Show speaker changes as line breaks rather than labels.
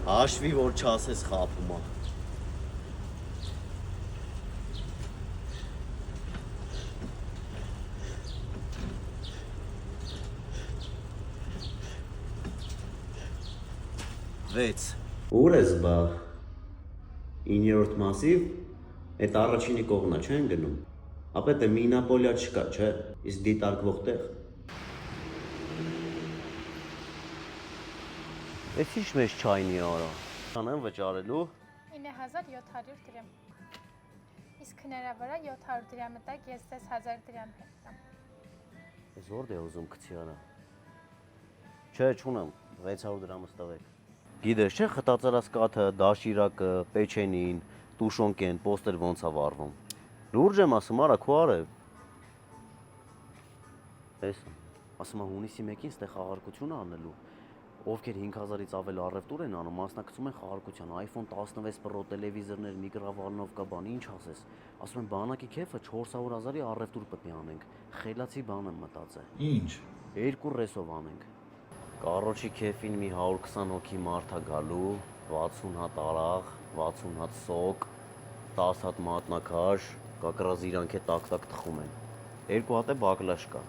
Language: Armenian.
Հաշվի որ չասես խափում է։ Վեց։ Ուր ես բա։ 9-րդ մասիվ, այդ առաջինի կողմնա չեն գնում։ Ապետ է մինապոլյա չկա, չէ, իսկ դիտարկվող տեղ։ Էս ինչ մեզ չայնի արա։ Անեմ վճարելու։
9700 դրամ։ Իսկ հնարավորը 700 դրամը տակ, ես ձեզ 1000 դրամ հետամ։
Ես որդ է ուզում կցի արա։ Չէ, չունեմ, 600 դրամս տվեք։ Գիտես չէ, խտածելաս կաթը, դաշիրակը, պեչենին, տուշոնկեն, պոստեր ոնց է վառվում։ Լուրջ եմ ասում, արա, քո արև։ Ես ասում եմ հունիսի 1-ին ստեղ խաղարկություն անելու, ովքեր 5000-ից ավել առևտուր են անում, մասնակցում են խաղարկության, iPhone 16 Pro տելևիզորներ, միկրովալնովկա բան, ինչ ասես։ Ասում են բանակի քեֆը 400,000-ի առևտուր պետք է անենք։ Խելացի բան եմ մտածել։
Ինչ։
2 ռեսով անենք։ Կարոջի քեֆին մի 120 հոգի մարդ է գալու, 60 հատ արաղ, 60 հատ սոկ, 10 հատ մատնաքաշ, կակրազիրանք է տակ-տակ թխում են։ 2 հատ է բակլաշ կա։